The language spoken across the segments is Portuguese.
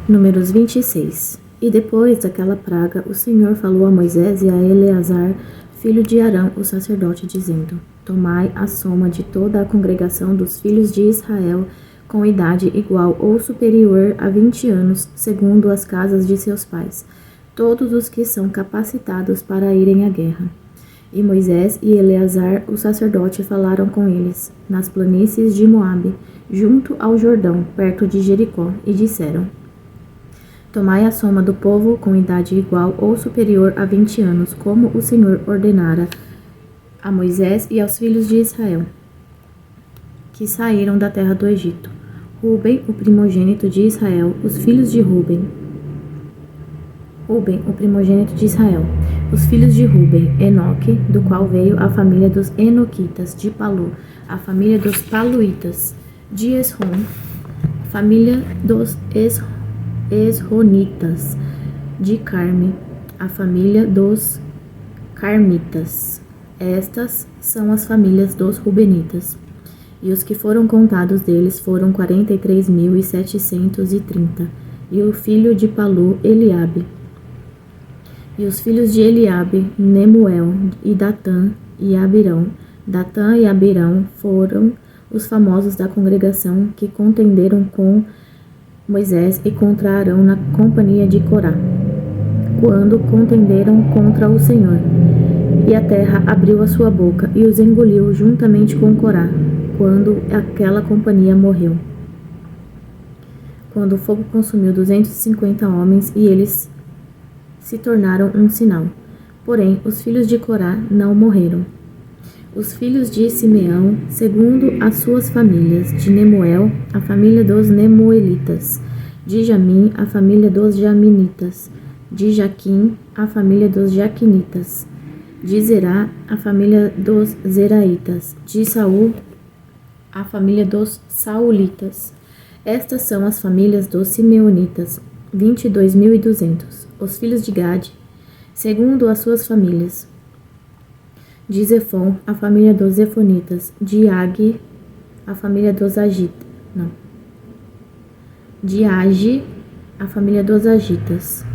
Números 26. E depois daquela praga, o Senhor falou a Moisés e a Eleazar, filho de Arão, o sacerdote, dizendo: Tomai a soma de toda a congregação dos filhos de Israel, com idade igual ou superior a 20 anos, segundo as casas de seus pais, todos os que são capacitados para irem à guerra. E Moisés e Eleazar, o sacerdote, falaram com eles, nas planícies de Moabe, junto ao Jordão, perto de Jericó, e disseram: Tomai a soma do povo com idade igual ou superior a 20 anos, como o Senhor ordenara a Moisés e aos filhos de Israel, que saíram da terra do Egito. Ruben, o primogênito de Israel, os filhos de Ruben, o primogênito de Israel, os filhos de Ruben, Enoque, do qual veio a família dos Enoquitas, de Palu, a família dos Paluitas, de Esrom, família dos Esronitas, de Carme, a família dos Carmitas. Estas são as famílias dos Rubenitas. E os que foram contados deles foram 43.730. E o filho de Palu, Eliabe. E os filhos de Eliabe, Nemuel, e Datã e Abirão. Datã e Abirão foram os famosos da congregação que contenderam com Moisés e contra Arão na companhia de Corá, quando contenderam contra o Senhor. E a terra abriu a sua boca e os engoliu juntamente com Corá, quando aquela companhia morreu. Quando o fogo consumiu 250 homens e eles se tornaram um sinal. Porém, os filhos de Corá não morreram. Os filhos de Simeão, segundo as suas famílias, de Nemuel, a família dos Nemuelitas, de Jamim, a família dos Jaminitas, de Jaquim, a família dos Jaquinitas, de Zerá, a família dos Zeraitas, de Saul, a família dos Saulitas. Estas são as famílias dos Simeonitas, 22.200. Os filhos de Gade, segundo as suas famílias, de Zefon, a família dos Zefonitas, de Agi, a família dos de Agi, a família dos Agitas,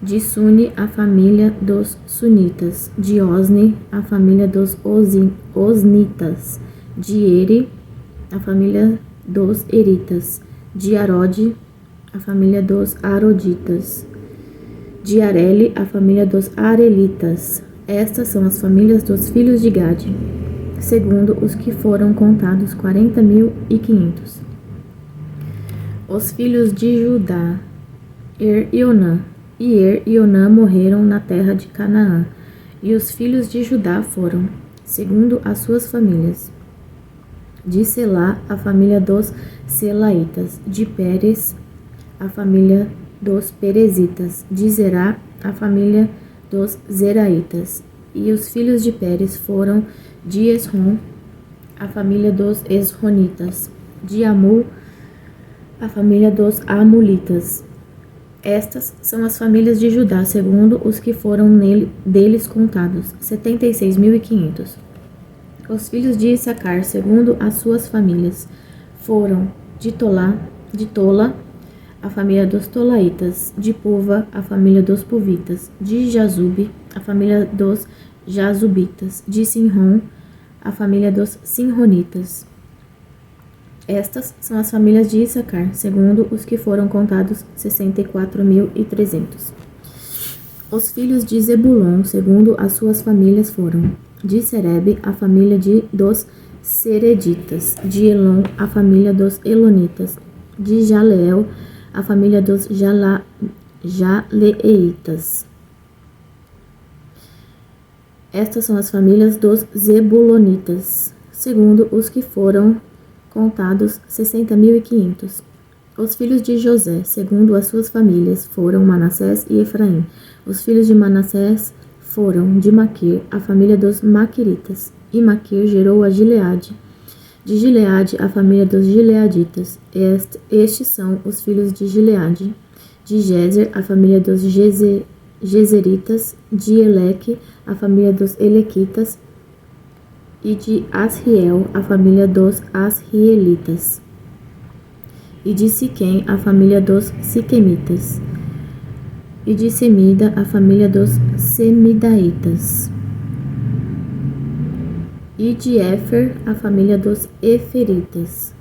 de Suni, a família dos Sunitas, de Osni, a família dos Osnitas, de Eri, a família dos Eritas, de Arode, a família dos Aroditas, de Areli, a família dos Arelitas. Estas são as famílias dos filhos de Gade, segundo os que foram contados, 40.500. Os filhos de Judá, e Onã. E Onã morreram na terra de Canaã, e os filhos de Judá foram, segundo as suas famílias, de Selá, a família dos Selaitas, de Pérez, a família dos Perezitas, de Zerá, a família dos Zeraitas. E os filhos de Pérez foram de Esrom, a família dos Esronitas, de Amul, a família dos Amulitas. Estas são as famílias de Judá, segundo os que foram deles contados, 76.500. Os filhos de Issacar, segundo as suas famílias, foram de Tola, a família dos Tolaitas, de Puva, a família dos Puvitas, de Jazube, a família dos Jazubitas, de Sinrom, a família dos Sinronitas. Estas são as famílias de Issacar, segundo os que foram contados, 64.300. Os filhos de Zebulon, segundo as suas famílias, foram de Serebe, a família dos Sereditas, de Elon, a família dos Elonitas, de Jaleel, a família dos Jaleitas. Estas são as famílias dos Zebulonitas, segundo os que foram contados, 60.500. Os filhos de José, segundo as suas famílias, foram Manassés e Efraim. Os filhos de Manassés foram de Maquir, a família dos Maquiritas. E Maquir gerou a Gileade. De Gileade, a família dos Gileaditas. Estes são os filhos de Gileade. De Jezer, a família dos Jezeritas. De Eleque, a família dos Elequitas. E de Asriel, a família dos Asrielitas. e de Siquém, a família dos Siquemitas, e de Semida, a família dos Semidaitas, e de Éfer, a família dos Eferitas.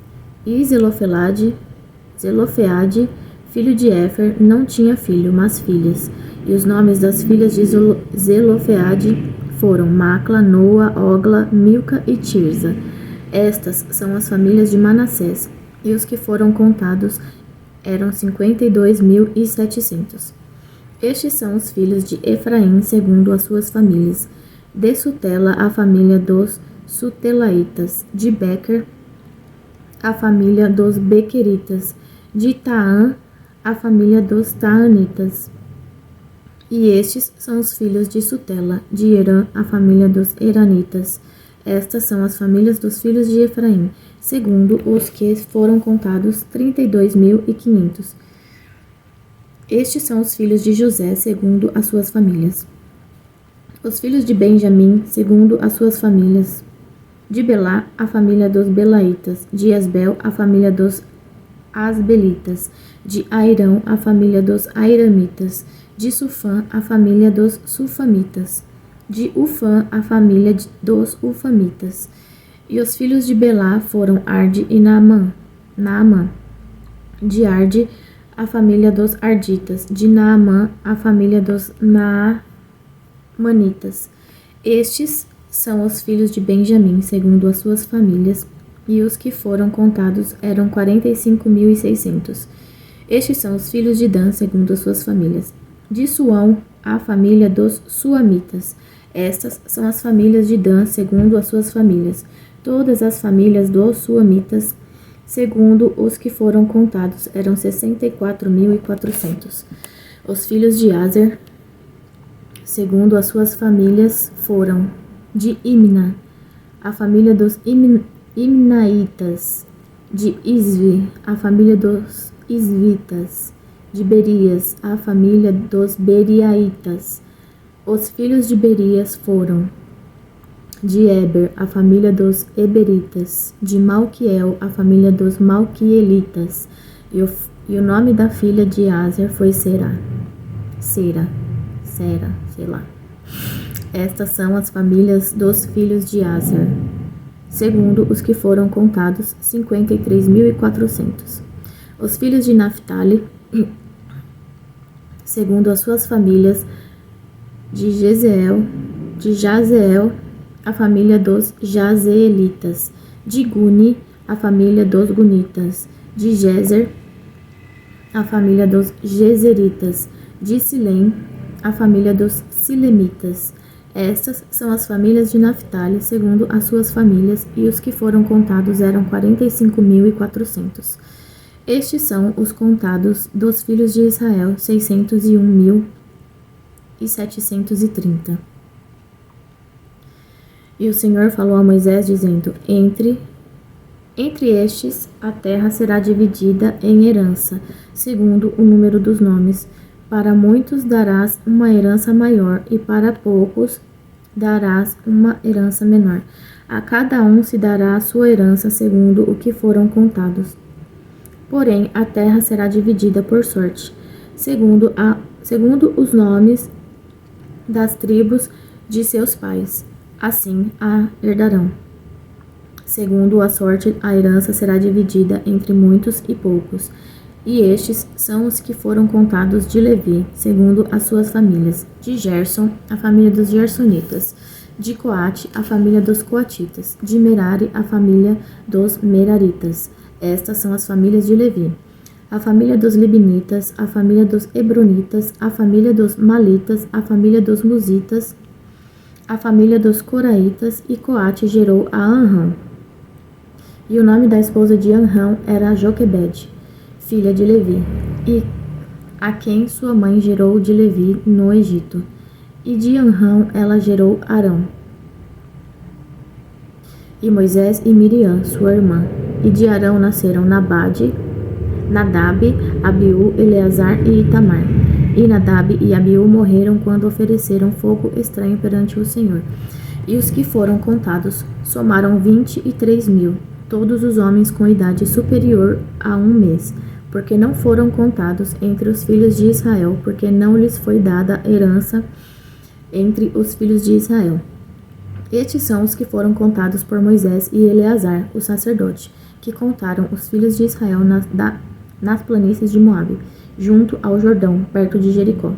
E Zelofeade, filho de Éfer, não tinha filho, mas filhas. E os nomes das filhas de Zelofeade foram Macla, Noa, Ogla, Milca e Tirza. Estas são as famílias de Manassés, e os que foram contados eram 52.700. Estes são os filhos de Efraim, segundo as suas famílias. De Sutela, a família dos Sutelaitas. De Bequer, a família dos Bequeritas. De Taã, a família dos Taanitas. E estes são os filhos de Sutela. De Herã, a família dos Heranitas. Estas são as famílias dos filhos de Efraim, segundo os que foram contados, 32.500. Estes são os filhos de José, segundo as suas famílias. Os filhos de Benjamim, segundo as suas famílias. De Belá, a família dos Belaitas. De Asbel, a família dos Asbelitas. De Airão, a família dos Airamitas. De Sufã, a família dos Sufamitas. De Ufã, a família dos Ufamitas. E os filhos de Belá foram Arde e Naamã. De Arde, a família dos Arditas. De Naamã, a família dos Naamanitas. Estes são os filhos de Benjamim, segundo as suas famílias, e os que foram contados eram 45.600. Estes são os filhos de Dan, segundo as suas famílias. De Suão, a família dos Suamitas. Estas são as famílias de Dan, segundo as suas famílias. Todas as famílias dos Suamitas, segundo os que foram contados, eram 64.400. Os filhos de Aser, segundo as suas famílias, foram de Imna, a família dos Imnaitas. De Isvi, a família dos Isvitas. De Berias, a família dos Beriaitas. Os filhos de Berias foram de Eber, a família dos Eberitas. De Malquiel, a família dos Malquielitas. E o nome da filha de Aser foi Sera, sei lá. Estas são as famílias dos filhos de Aser, segundo os que foram contados, 53.400. Os filhos de Naphtali, segundo as suas famílias, de Jazeel, a família dos Jazeelitas. De Guni, a família dos Gunitas. De Jezer, a família dos Jezeritas. De Silém, a família dos Silemitas. Estas são as famílias de Naphtali, segundo as suas famílias, e os que foram contados eram 45.400. Estes são os contados dos filhos de Israel, 601.730. E o Senhor falou a Moisés, dizendo: Entre estes, a terra será dividida em herança, segundo o número dos nomes. Para muitos darás uma herança maior, e para poucos darás uma herança menor. A cada um se dará a sua herança, segundo o que foram contados. Porém, a terra será dividida por sorte, segundo os nomes das tribos de seus pais. Assim a herdarão. Segundo a sorte, a herança será dividida entre muitos e poucos. E estes são os que foram contados de Levi, segundo as suas famílias. De Gerson, a família dos Gersonitas. De Coate, a família dos Coatitas. De Merari, a família dos Meraritas. Estas são as famílias de Levi. A família dos Libinitas, a família dos Hebronitas, a família dos Malitas, a família dos Musitas, a família dos Coraitas, e Coate gerou a Anrão. E o nome da esposa de Anrão era Joquebede, filha de Levi, e a quem sua mãe gerou de Levi no Egito. E de Anrão ela gerou Arão, e Moisés e Miriam, sua irmã. E de Arão nasceram Nadab, Abiú, Eleazar e Itamar. E Nadab e Abiú morreram quando ofereceram fogo estranho perante o Senhor. E os que foram contados somaram 23.000. todos os homens com idade superior a 1 mês, porque não foram contados entre os filhos de Israel, porque não lhes foi dada herança entre os filhos de Israel. Estes são os que foram contados por Moisés e Eleazar, o sacerdote, que contaram os filhos de Israel nas planícies de Moabe, junto ao Jordão, perto de Jericó.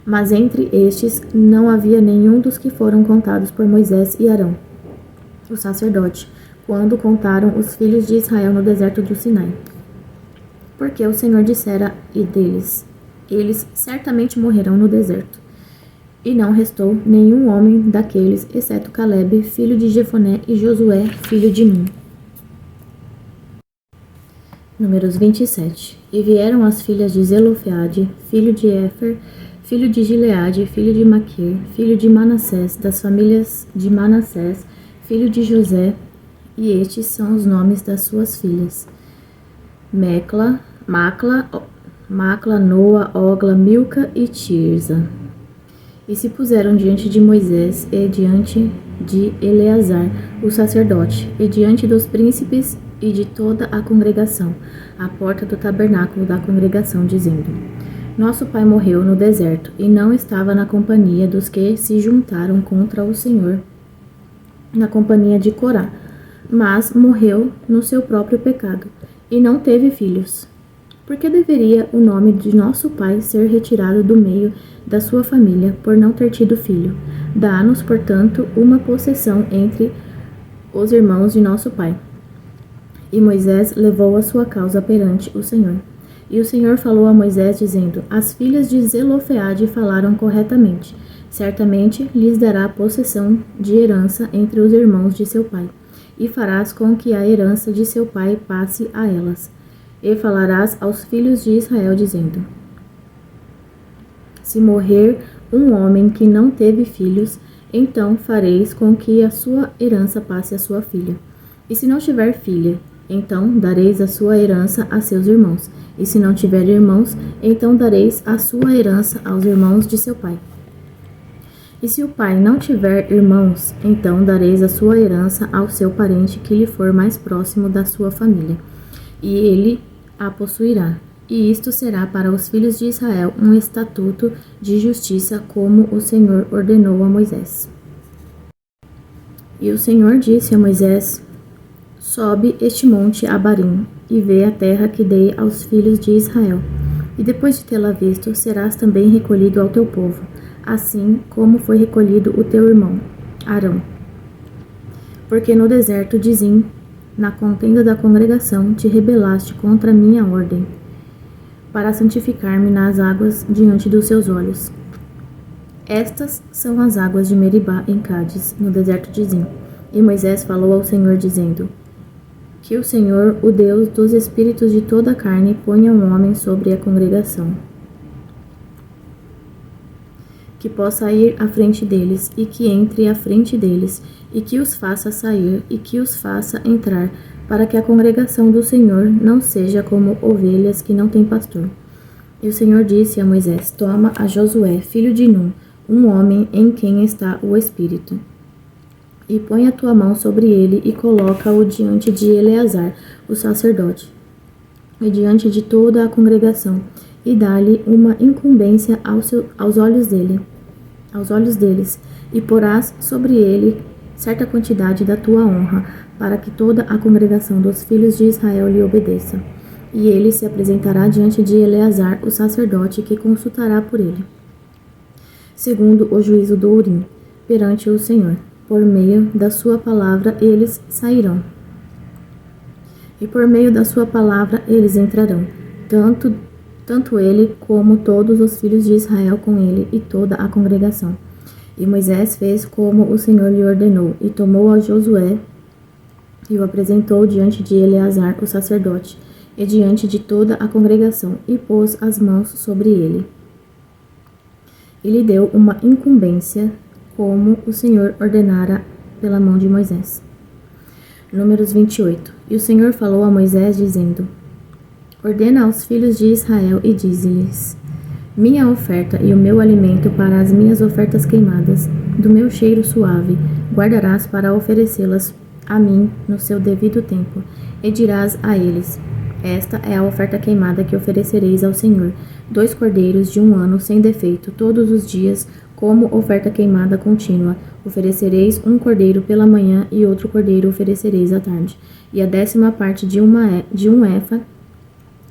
Mas entre estes não havia nenhum dos que foram contados por Moisés e Arão, o sacerdote, quando contaram os filhos de Israel no deserto do Sinai. Porque o Senhor dissera deles: eles certamente morrerão no deserto. E não restou nenhum homem daqueles, exceto Calebe, filho de Jefoné, e Josué, filho de Nun. Números 27. E vieram as filhas de Zelofeade, filho de Éfer, filho de Gileade, filho de Maquir, filho de Manassés, das famílias de Manassés, filho de José, e estes são os nomes das suas filhas: Macla, Noa, Ogla, Milca e Tirza. E se puseram diante de Moisés e diante de Eleazar, o sacerdote, e diante dos príncipes e de toda a congregação, à porta do tabernáculo da congregação, dizendo: Nosso pai morreu no deserto, e não estava na companhia dos que se juntaram contra o Senhor, na companhia de Corá, mas morreu no seu próprio pecado, e não teve filhos. Por que deveria o nome de nosso pai ser retirado do meio da sua família, por não ter tido filho? Dá-nos, portanto, uma possessão entre os irmãos de nosso pai. E Moisés levou a sua causa perante o Senhor. E o Senhor falou a Moisés, dizendo: As filhas de Zelofeade falaram corretamente. Certamente lhes dará possessão de herança entre os irmãos de seu pai, e farás com que a herança de seu pai passe a elas. E falarás aos filhos de Israel, dizendo: Se morrer um homem que não teve filhos, então fareis com que a sua herança passe à sua filha. E se não tiver filha, então dareis a sua herança a seus irmãos. E se não tiver irmãos, então dareis a sua herança aos irmãos de seu pai. E se o pai não tiver irmãos, então dareis a sua herança ao seu parente que lhe for mais próximo da sua família, e ele a possuirá. E isto será para os filhos de Israel um estatuto de justiça, como o Senhor ordenou a Moisés. E o Senhor disse a Moisés: Sobe este monte Abarim, e vê a terra que dei aos filhos de Israel. E depois de tê-la visto, serás também recolhido ao teu povo, assim como foi recolhido o teu irmão, Arão. Porque no deserto de Zim, na contenda da congregação, te rebelaste contra a minha ordem, para santificar-me nas águas diante dos seus olhos. Estas são as águas de Meribá em Cádiz, no deserto de Zim. E Moisés falou ao Senhor, dizendo: Que o Senhor, o Deus dos espíritos de toda a carne, ponha um homem sobre a congregação, que possa ir à frente deles, e que entre à frente deles, e que os faça sair, e que os faça entrar, para que a congregação do Senhor não seja como ovelhas que não têm pastor. E o Senhor disse a Moisés: Toma a Josué, filho de Nun, um homem em quem está o Espírito, e põe a tua mão sobre ele, e coloca-o diante de Eleazar, o sacerdote, e diante de toda a congregação, e dá-lhe uma incumbência aos olhos deles, e porás sobre ele certa quantidade da tua honra, para que toda a congregação dos filhos de Israel lhe obedeça. E ele se apresentará diante de Eleazar, o sacerdote, que consultará por ele, segundo o juízo do Urim, perante o Senhor. Por meio da sua palavra eles sairão, e por meio da sua palavra eles entrarão, tanto ele como todos os filhos de Israel com ele e toda a congregação. E Moisés fez como o Senhor lhe ordenou, e tomou a Josué e o apresentou diante de Eleazar, o sacerdote, e diante de toda a congregação, e pôs as mãos sobre ele. E lhe deu uma incumbência, como o Senhor ordenara pela mão de Moisés. Números 28. E o Senhor falou a Moisés, dizendo: Ordena aos filhos de Israel e dize-lhes: Minha oferta e o meu alimento para as minhas ofertas queimadas, do meu cheiro suave, guardarás para oferecê-las a mim no seu devido tempo. E dirás a eles: esta é a oferta queimada que oferecereis ao Senhor: 2 cordeiros de 1 ano sem defeito, todos os dias, como oferta queimada contínua. Oferecereis um cordeiro pela manhã e outro cordeiro oferecereis à tarde. E a 10ª parte de um efa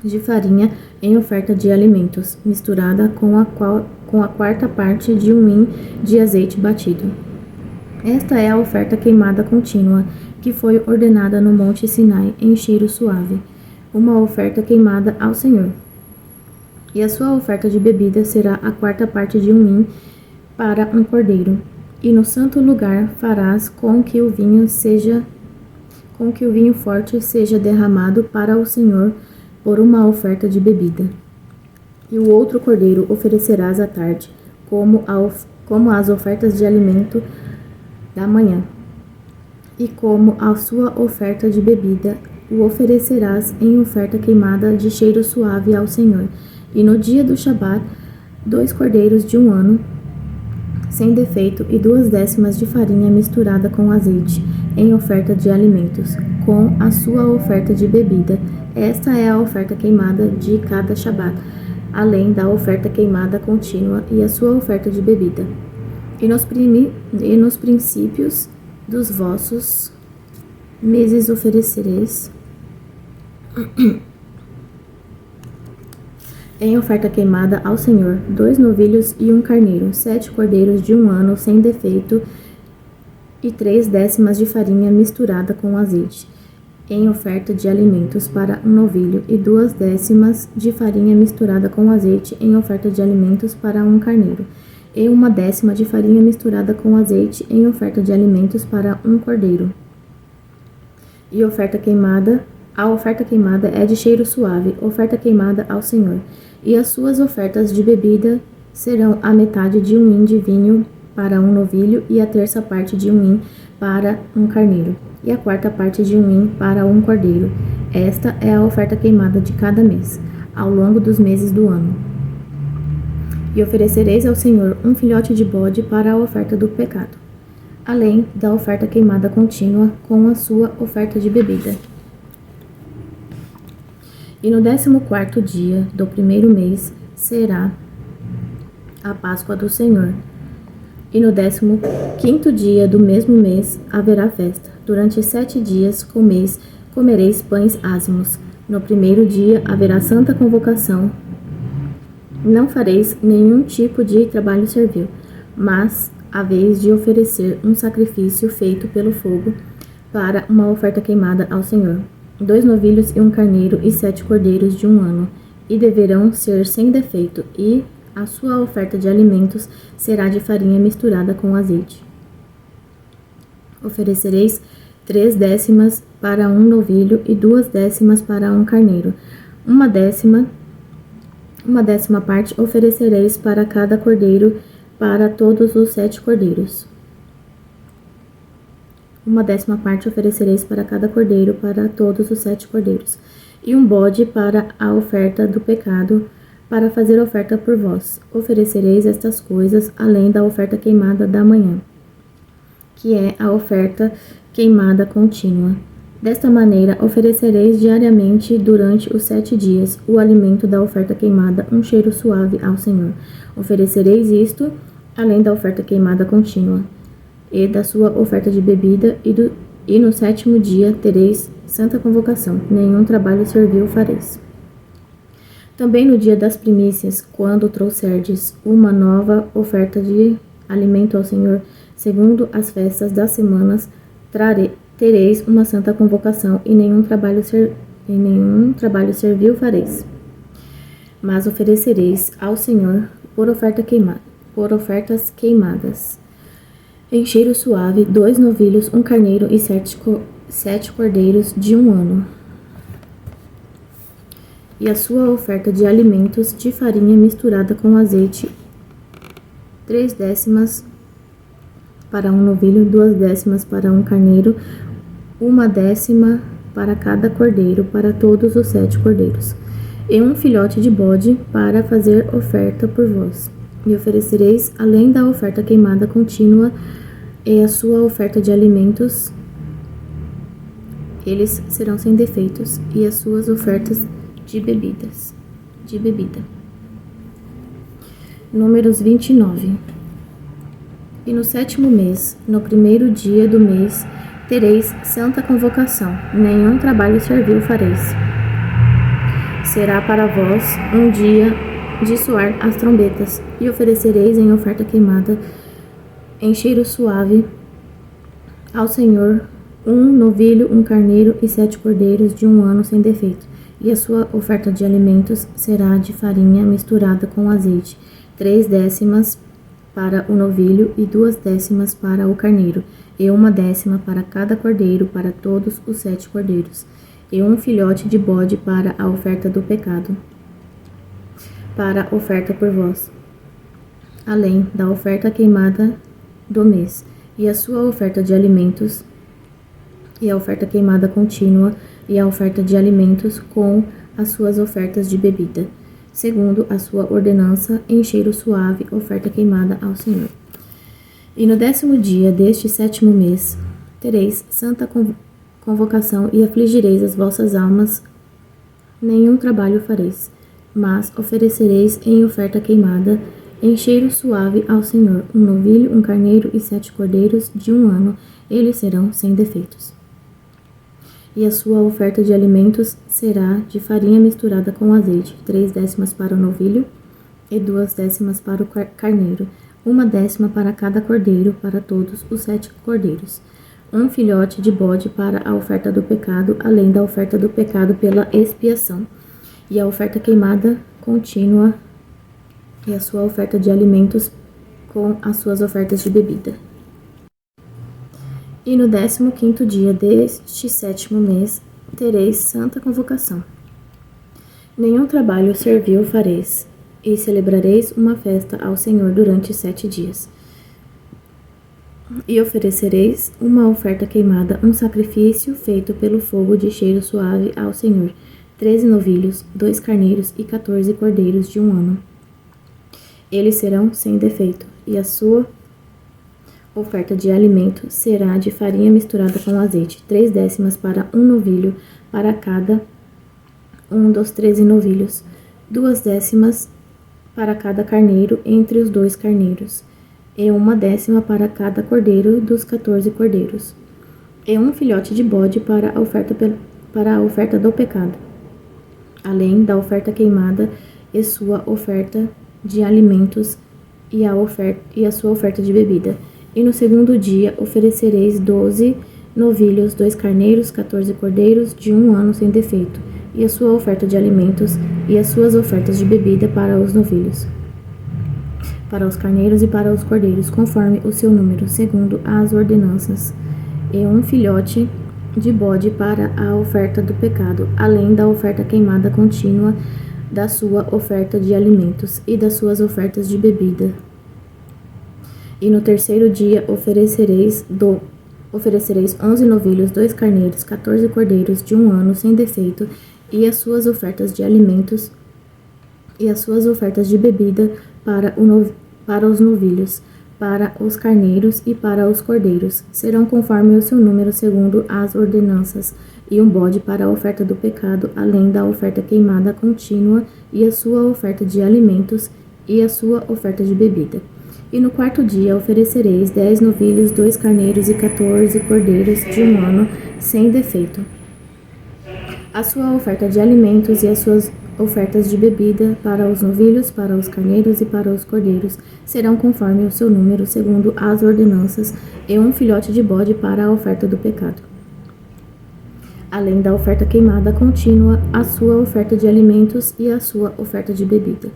de farinha em oferta de alimentos, misturada com a 4ª parte de um hin de azeite batido. Esta é a oferta queimada contínua, que foi ordenada no monte Sinai em cheiro suave, uma oferta queimada ao Senhor. E a sua oferta de bebida será a 4ª parte de um hin para um cordeiro. E no santo lugar farás com que o vinho forte seja derramado para o Senhor por uma oferta de bebida. E o outro cordeiro oferecerás à tarde, como as ofertas de alimento da manhã. E como a sua oferta de bebida, o oferecerás em oferta queimada de cheiro suave ao Senhor. E no dia do Shabat, 2 cordeiros de 1 ano, sem defeito, e 2/10 de farinha misturada com azeite, em oferta de alimentos, com a sua oferta de bebida. Esta é a oferta queimada de cada Shabat, além da oferta queimada contínua e a sua oferta de bebida. E nos princípios dos vossos meses oferecereis em oferta queimada ao Senhor 2 novilhos e um carneiro, 7 cordeiros de 1 ano sem defeito e 3/10 de farinha misturada com azeite, em oferta de alimentos para um novilho, e 2/10 de farinha misturada com azeite em oferta de alimentos para um carneiro, e 1/10 de farinha misturada com azeite em oferta de alimentos para um cordeiro. E a oferta queimada é de cheiro suave, oferta queimada ao Senhor. E as suas ofertas de bebida serão a metade de um hin de vinho para um novilho, e a 1/3 parte de um hin para um carneiro, e a 4ª parte de um hin para um cordeiro. Esta é a oferta queimada de cada mês, ao longo dos meses do ano. E oferecereis ao Senhor um filhote de bode para a oferta do pecado, além da oferta queimada contínua com a sua oferta de bebida. E no 14º dia do 1º mês será a Páscoa do Senhor. E no 15º dia do mesmo mês haverá festa. Durante 7 dias comereis pães ázimos. No 1º dia haverá santa convocação. Não fareis nenhum tipo de trabalho servil, mas haveis de oferecer um sacrifício feito pelo fogo para uma oferta queimada ao Senhor. 2 novilhos e um carneiro e 7 cordeiros de 1 ano, e deverão ser sem defeito, e a sua oferta de alimentos será de farinha misturada com azeite. Oferecereis 3/10 para um novilho e 2/10 para um carneiro. 1/10 parte oferecereis para cada cordeiro, para todos os 7 cordeiros. 1/10 parte oferecereis para cada cordeiro, para todos os 7 cordeiros. E um bode para a oferta do pecado, para fazer oferta por vós. Oferecereis estas coisas, além da oferta queimada da manhã, que é a oferta queimada contínua. Desta maneira, oferecereis diariamente, durante os 7 dias, o alimento da oferta queimada, um cheiro suave ao Senhor. Oferecereis isto, além da oferta queimada contínua, e da sua oferta de bebida, e no 7º dia tereis santa convocação, nenhum trabalho servil fareis. Também no dia das primícias, quando trouxerdes uma nova oferta de alimento ao Senhor, segundo as festas das semanas, tereis uma santa convocação, e nenhum trabalho servil fareis. Mas oferecereis ao Senhor por ofertas queimadas, em cheiro suave, 2 novilhos, um carneiro e 7 cordeiros de 1 ano. E a sua oferta de alimentos de farinha misturada com azeite, 3/10 para um novilho, 2/10 para um carneiro, 1/10 para cada cordeiro, para todos os 7 cordeiros. E um filhote de bode para fazer oferta por vós. E oferecereis, além da oferta queimada contínua, e a sua oferta de alimentos eles serão sem defeitos, e as suas ofertas de bebida. Números 29. E no 7º mês, no 1º dia do mês, tereis santa convocação, nenhum trabalho servil fareis. Será para vós um dia de soar as trombetas, e oferecereis em oferta queimada, em cheiro suave, ao Senhor, um novilho, um carneiro e 7 cordeiros de 1 ano sem defeito. E a sua oferta de alimentos será de farinha misturada com azeite, 3 décimas para o novilho e 2 décimas para o carneiro, e 1 décima para cada cordeiro, para todos os 7 cordeiros, e um filhote de bode para a oferta do pecado, para a oferta por vós, além da oferta queimada do mês, e a sua oferta de alimentos, e a oferta queimada contínua, e a oferta de alimentos com as suas ofertas de bebida, segundo a sua ordenança, em cheiro suave, oferta queimada ao Senhor. E no 10º dia deste 7º mês, tereis santa convocação e afligireis as vossas almas, nenhum trabalho fareis, mas oferecereis em oferta queimada, em cheiro suave ao Senhor, um novilho, um carneiro e 7 cordeiros de 1 ano, eles serão sem defeitos. E a sua oferta de alimentos será de farinha misturada com azeite, 3 décimas para o novilho e 2 décimas para o carneiro, 1 décima para cada cordeiro, para todos os 7 cordeiros, um filhote de bode para a oferta do pecado, além da oferta do pecado pela expiação, e a oferta queimada contínua, e a sua oferta de alimentos com as suas ofertas de bebida. E no 15º dia deste 7º mês, tereis santa convocação. Nenhum trabalho servil fareis, e celebrareis uma festa ao Senhor durante 7 dias. E oferecereis uma oferta queimada, um sacrifício feito pelo fogo de cheiro suave ao Senhor, 13 novilhos, 2 carneiros e 14 cordeiros de 1 ano. Eles serão sem defeito, e a sua oferta de alimento será de farinha misturada com azeite, 3 décimas para um novilho, para cada um dos 13 novilhos, 2 décimas para cada carneiro entre os 2 carneiros, e 1 décima para cada cordeiro dos 14 cordeiros, e um filhote de bode para a oferta do pecado, além da oferta queimada e sua oferta de alimentos e a sua oferta de bebida. E no 2º dia oferecereis 12 novilhos, 2 carneiros, 14 cordeiros de 1 ano sem defeito, e a sua oferta de alimentos e as suas ofertas de bebida para os novilhos, para os carneiros e para os cordeiros, conforme o seu número, segundo as ordenanças, e um filhote de bode para a oferta do pecado, além da oferta queimada contínua, da sua oferta de alimentos e das suas ofertas de bebida. E no 3º dia oferecereis 11 novilhos, 2 carneiros, 14 cordeiros de 1 ano sem defeito, e as suas ofertas de alimentos e as suas ofertas de bebida para os novilhos, para os carneiros e para os cordeiros. Serão conforme o seu número, segundo as ordenanças, e um bode para a oferta do pecado, além da oferta queimada contínua, e a sua oferta de alimentos e a sua oferta de bebida. E no 4º dia oferecereis 10 novilhos, 2 carneiros e 14 cordeiros de 1 ano sem defeito. A sua oferta de alimentos e as suas ofertas de bebida para os novilhos, para os carneiros e para os cordeiros serão conforme o seu número, segundo as ordenanças, e um filhote de bode para a oferta do pecado, além da oferta queimada contínua, a sua oferta de alimentos e a sua oferta de bebida.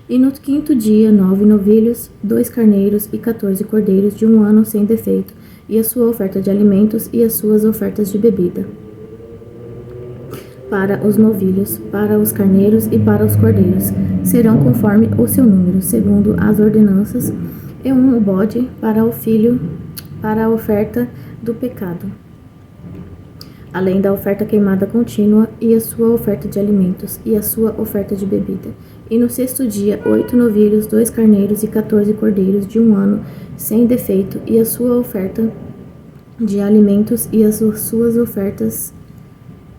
E no 5º dia, 9 novilhos, 2 carneiros e 14 cordeiros de 1 ano sem defeito, e a sua oferta de alimentos e as suas ofertas de bebida. Para os novilhos, para os carneiros e para os cordeiros, serão conforme o seu número, segundo as ordenanças, e um bode para o filho, para a oferta do pecado, além da oferta queimada contínua e a sua oferta de alimentos e a sua oferta de bebida. E no 6º dia, 8 novilhos, 2 carneiros e 14 cordeiros de 1 ano sem defeito, e a sua oferta de alimentos e as suas ofertas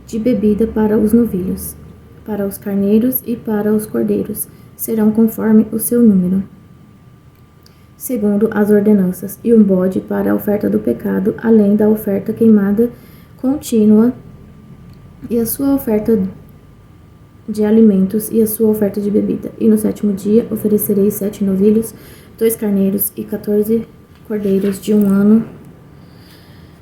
de bebida para os novilhos, para os carneiros e para os cordeiros, serão conforme o seu número, segundo as ordenanças, e um bode para a oferta do pecado, além da oferta queimada contínua, e a sua oferta de alimentos e a sua oferta de bebida. E no 7º dia oferecereis 7 novilhos, 2 carneiros e 14 cordeiros de 1 ano,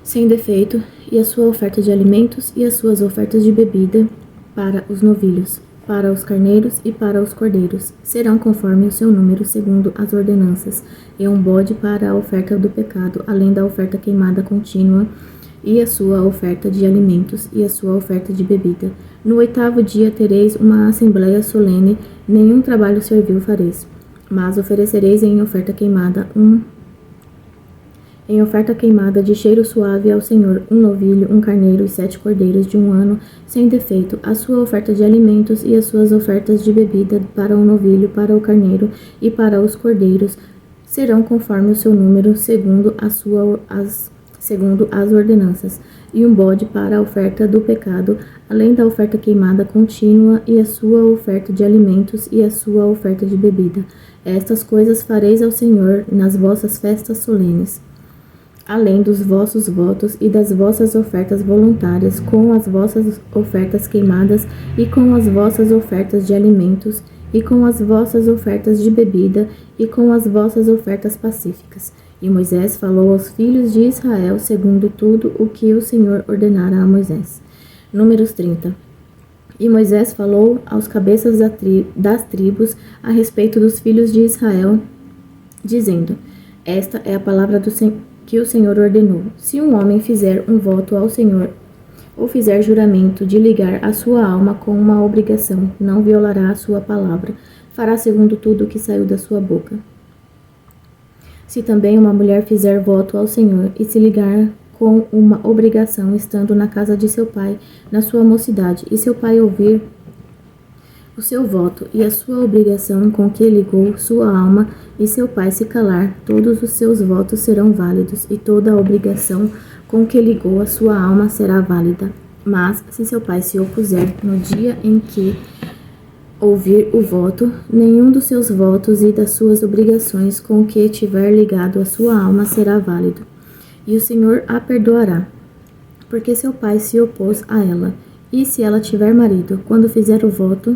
sem defeito, e a sua oferta de alimentos e as suas ofertas de bebida para os novilhos, para os carneiros e para os cordeiros. Serão conforme o seu número, segundo as ordenanças, e um bode para a oferta do pecado, além da oferta queimada contínua, e a sua oferta de alimentos e a sua oferta de bebida. No 8º dia tereis uma assembleia solene, nenhum trabalho servil fareis, mas oferecereis em oferta queimada de cheiro suave ao Senhor, um novilho, um carneiro e 7 cordeiros de 1 ano, sem defeito, a sua oferta de alimentos e as suas ofertas de bebida para o novilho, para o carneiro e para os cordeiros serão conforme o seu número, segundo as ordenanças, e um bode para a oferta do pecado, além da oferta queimada contínua, e a sua oferta de alimentos e a sua oferta de bebida. Estas coisas fareis ao Senhor nas vossas festas solenes, além dos vossos votos e das vossas ofertas voluntárias, com as vossas ofertas queimadas e com as vossas ofertas de alimentos e com as vossas ofertas de bebida e com as vossas ofertas pacíficas. E Moisés falou aos filhos de Israel segundo tudo o que o Senhor ordenara a Moisés. Números 30. E Moisés falou aos cabeças das tribos a respeito dos filhos de Israel, dizendo: Esta é a palavra que o Senhor ordenou. Se um homem fizer um voto ao Senhor, ou fizer juramento de ligar a sua alma com uma obrigação, não violará a sua palavra, fará segundo tudo o que saiu da sua boca. Se também uma mulher fizer voto ao Senhor e se ligar com uma obrigação, estando na casa de seu pai, na sua mocidade, e seu pai ouvir o seu voto e a sua obrigação com que ligou sua alma, e seu pai se calar, todos os seus votos serão válidos, e toda a obrigação com que ligou a sua alma será válida. Mas, se seu pai se opuser no dia em que ouvir o voto, nenhum dos seus votos e das suas obrigações com que tiver ligado a sua alma será válido, e o Senhor a perdoará, porque seu pai se opôs a ela. E se ela tiver marido, quando fizer o voto,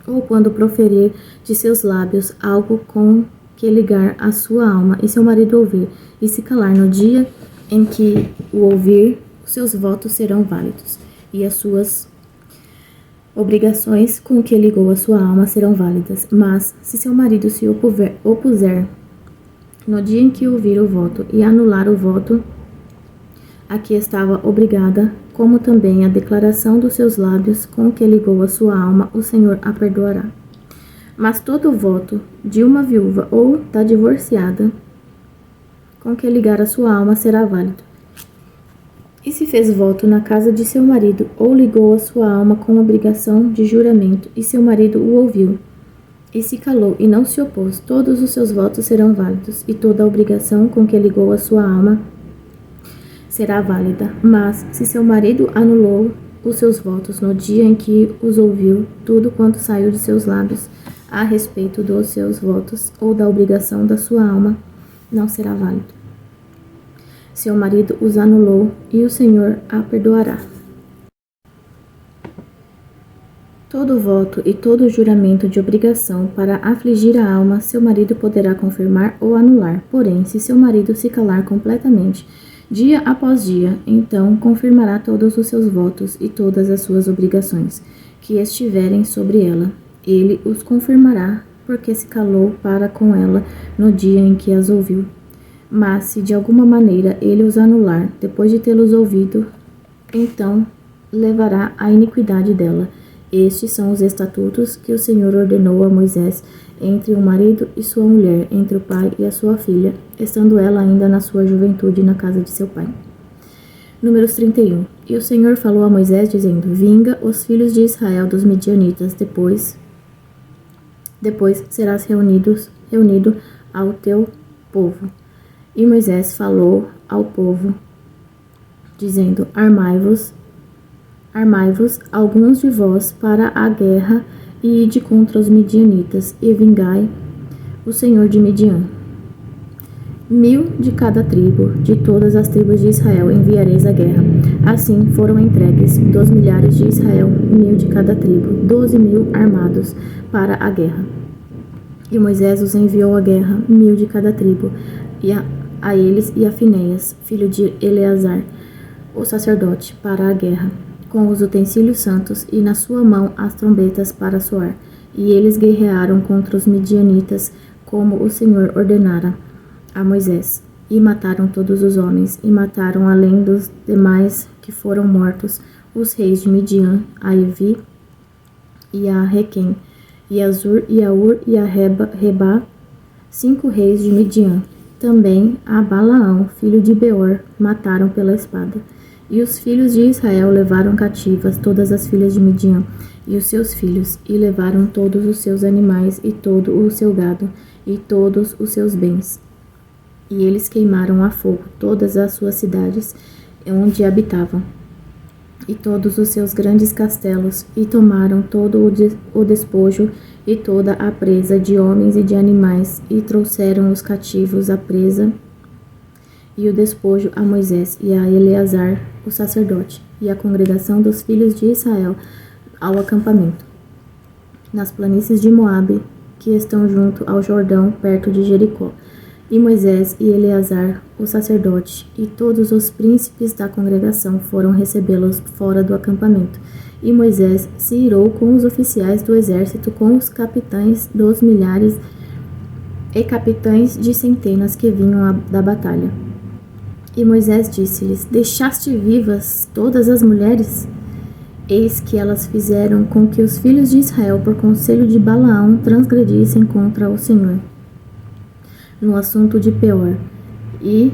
ou quando proferir de seus lábios algo com que ligar a sua alma, e seu marido ouvir, e se calar no dia em que o ouvir, seus votos serão válidos, e as suas obrigações com que ligou a sua alma serão válidas. Mas, se seu marido se opuser no dia em que ouvir o voto e anular o voto a que estava obrigada, como também a declaração dos seus lábios com que ligou a sua alma, o Senhor a perdoará. Mas todo voto de uma viúva ou da divorciada com que ligar a sua alma será válido. E se fez voto na casa de seu marido, ou ligou a sua alma com obrigação de juramento, e seu marido o ouviu, e se calou e não se opôs, todos os seus votos serão válidos, e toda a obrigação com que ligou a sua alma será válida. Mas, se seu marido anulou os seus votos no dia em que os ouviu, tudo quanto saiu de seus lábios a respeito dos seus votos ou da obrigação da sua alma não será válido. Seu marido os anulou, e o Senhor a perdoará. Todo voto e todo juramento de obrigação para afligir a alma, seu marido poderá confirmar ou anular. Porém, se seu marido se calar completamente, dia após dia, então confirmará todos os seus votos e todas as suas obrigações que estiverem sobre ela. Ele os confirmará, porque se calou para com ela no dia em que as ouviu. Mas, se de alguma maneira ele os anular, depois de tê-los ouvido, então levará a iniquidade dela. Estes são os estatutos que o Senhor ordenou a Moisés entre o marido e sua mulher, entre o pai e a sua filha, estando ela ainda na sua juventude na casa de seu pai. Números 31. E o Senhor falou a Moisés, dizendo: Vinga os filhos de Israel dos midianitas, depois serás reunido ao teu povo. E Moisés falou ao povo, dizendo: Armai-vos Armai-vos, alguns de vós, para a guerra, e ide contra os midianitas, e vingai o Senhor de Midian. 1000 de cada tribo, de todas as tribos de Israel, enviareis à guerra. Assim foram entregues dos milhares de Israel, 1000 de cada tribo, 12.000 armados para a guerra. E Moisés os enviou à guerra, 1000 de cada tribo, e a eles e a Finéias, filho de Eleazar, o sacerdote, para a guerra, com os utensílios santos, e na sua mão as trombetas para soar. E eles guerrearam contra os midianitas, como o Senhor ordenara a Moisés, e mataram todos os homens, e mataram, além dos demais que foram mortos, os reis de Midian, a Evi, e a Requem, e a Zur, e a Ur, e a Reba, 5 reis de Midian. Também a Balaão, filho de Beor, mataram pela espada. E os filhos de Israel levaram cativas todas as filhas de Midian, e os seus filhos, e levaram todos os seus animais, e todo o seu gado, e todos os seus bens. E eles queimaram a fogo todas as suas cidades onde habitavam, e todos os seus grandes castelos, e tomaram todo o despojo e toda a presa de homens e de animais, e trouxeram os cativos a presa e o despojo a Moisés e a Eleazar, o sacerdote, e a congregação dos filhos de Israel ao acampamento, nas planícies de Moabe, que estão junto ao Jordão, perto de Jericó. E Moisés e Eleazar, o sacerdote, e todos os príncipes da congregação foram recebê-los fora do acampamento. E Moisés se irou com os oficiais do exército, com os capitães dos milhares e capitães de centenas que vinham da batalha. E Moisés disse-lhes: Deixaste vivas todas as mulheres? Eis que elas fizeram com que os filhos de Israel, por conselho de Balaão, transgredissem contra o Senhor no assunto de Peor, e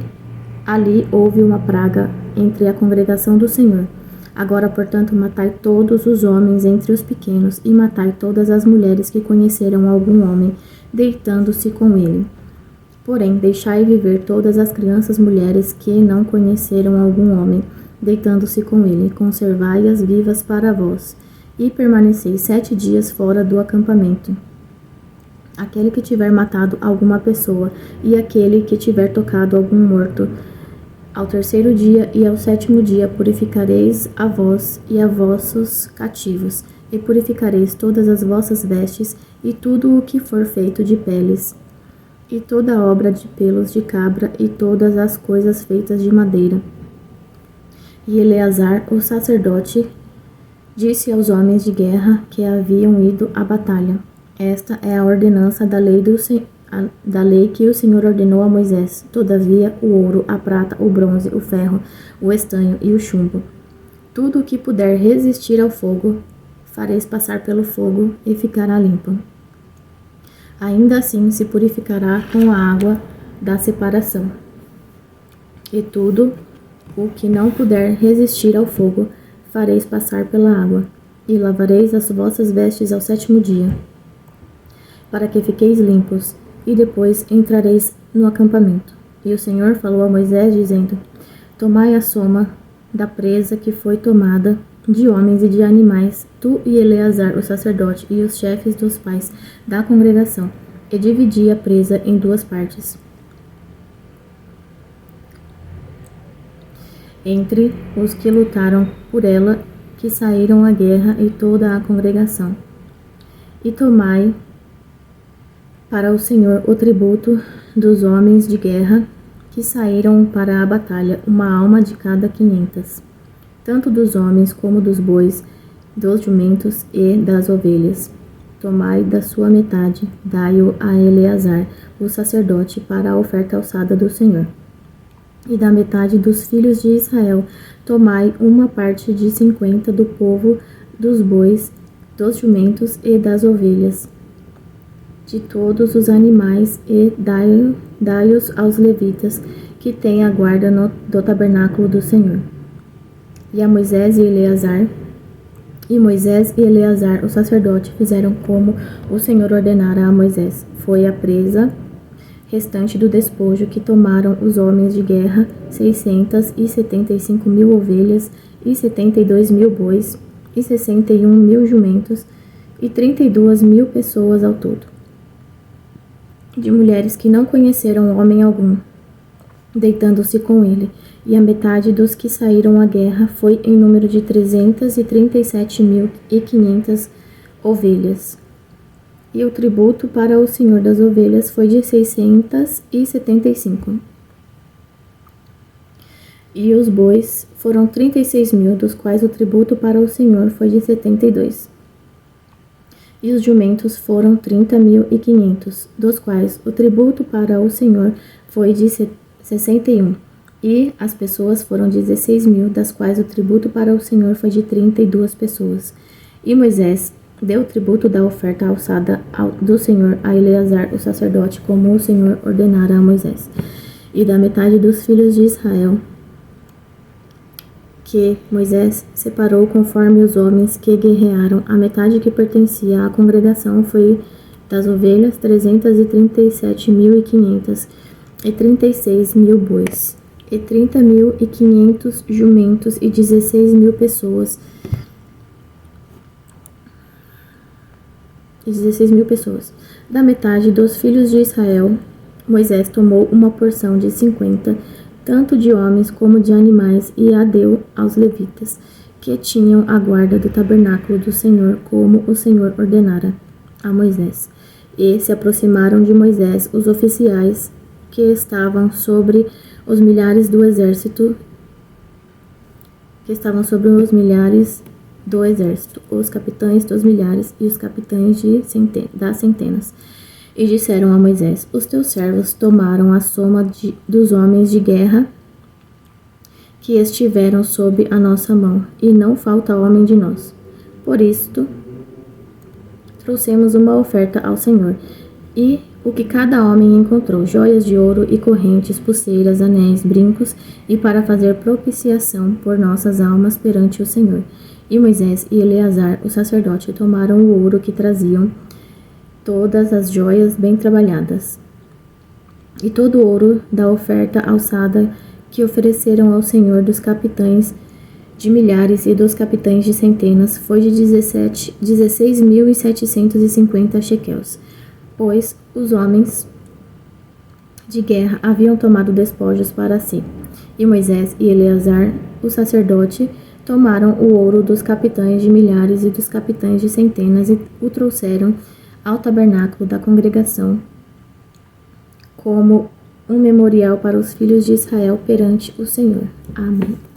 ali houve uma praga entre a congregação do Senhor. Agora, portanto, matai todos os homens entre os pequenos, e matai todas as mulheres que conheceram algum homem, deitando-se com ele. Porém, deixai viver todas as crianças mulheres que não conheceram algum homem, deitando-se com ele, conservai-as vivas para vós, e permaneceis 7 dias fora do acampamento. Aquele que tiver matado alguma pessoa, e aquele que tiver tocado algum morto, ao 3º dia e ao 7º dia purificareis a vós e a vossos cativos, e purificareis todas as vossas vestes, e tudo o que for feito de peles, e toda obra de pelos de cabra, e todas as coisas feitas de madeira. E Eleazar, o sacerdote, disse aos homens de guerra que haviam ido à batalha: Esta é a ordenança da lei que o Senhor ordenou a Moisés. Todavia, o ouro, a prata, o bronze, o ferro, o estanho e o chumbo, tudo o que puder resistir ao fogo, fareis passar pelo fogo e ficará limpo. Ainda assim se purificará com a água da separação. E tudo o que não puder resistir ao fogo, fareis passar pela água, e lavareis as vossas vestes ao 7º dia, para que fiqueis limpos, e depois entrareis no acampamento. E o Senhor falou a Moisés, dizendo: Tomai a soma da presa que foi tomada, de homens e de animais, tu e Eleazar, o sacerdote, e os chefes dos pais da congregação, e dividi a presa em 2 partes, entre os que lutaram por ela, que saíram à guerra, e toda a congregação. E tomai para o Senhor o tributo dos homens de guerra que saíram para a batalha, 1 alma de cada 500, tanto dos homens como dos bois, dos jumentos e das ovelhas. Tomai da sua metade, dai-o a Eleazar, o sacerdote, para a oferta alçada do Senhor. E da metade dos filhos de Israel, tomai 1 parte de 50 do povo, dos bois, dos jumentos e das ovelhas, de todos os animais, e dai-os aos levitas, que têm a guarda do tabernáculo do Senhor. E a Moisés e Eleazar, o sacerdote, fizeram como o Senhor ordenara a Moisés. Foi a presa restante do despojo que tomaram os homens de guerra, 675.000 ovelhas e 72.000 bois, e 61.000 jumentos, e 32.000 pessoas ao todo, de mulheres que não conheceram homem algum, deitando-se com ele, e a metade dos que saíram à guerra foi em número de 337.500 ovelhas. E o tributo para o senhor das ovelhas foi de 675. E os bois foram 36.000, dos quais o tributo para o senhor foi de 72. E os jumentos foram 30.500, dos quais o tributo para o senhor foi de 61. E as pessoas foram 16.000, das quais o tributo para o senhor foi de 32 pessoas. E Moisés deu o tributo da oferta alçada do Senhor a Eleazar, o sacerdote, como o Senhor ordenara a Moisés. E da metade dos filhos de Israel, que Moisés separou conforme os homens que guerrearam, a metade que pertencia à congregação foi das ovelhas 337.500, e 36.000 bois, e 30.500 jumentos, e 16.000 pessoas. Da metade dos filhos de Israel, Moisés tomou uma porção de 50, tanto de homens como de animais, e a deu aos levitas, que tinham a guarda do tabernáculo do Senhor, como o Senhor ordenara a Moisés. E se aproximaram de Moisés os oficiais que estavam sobre os milhares do exército, os capitães dos milhares e os capitães das centenas, e disseram a Moisés: os teus servos tomaram a soma dos homens de guerra que estiveram sob a nossa mão, e não falta homem de nós. Por isto, trouxemos uma oferta ao Senhor, e o que cada homem encontrou: joias de ouro e correntes, pulseiras, anéis, brincos, e para fazer propiciação por nossas almas perante o Senhor. E Moisés e Eleazar, o sacerdote, tomaram o ouro que traziam, todas as joias bem trabalhadas, e todo o ouro da oferta alçada que ofereceram ao Senhor dos capitães de milhares e dos capitães de centenas foi de 16.750 shekels, pois os homens de guerra haviam tomado despojos para si. E Moisés e Eleazar, o sacerdote, tomaram o ouro dos capitães de milhares e dos capitães de centenas e o trouxeram ao tabernáculo da congregação como um memorial para os filhos de Israel perante o Senhor. Amém.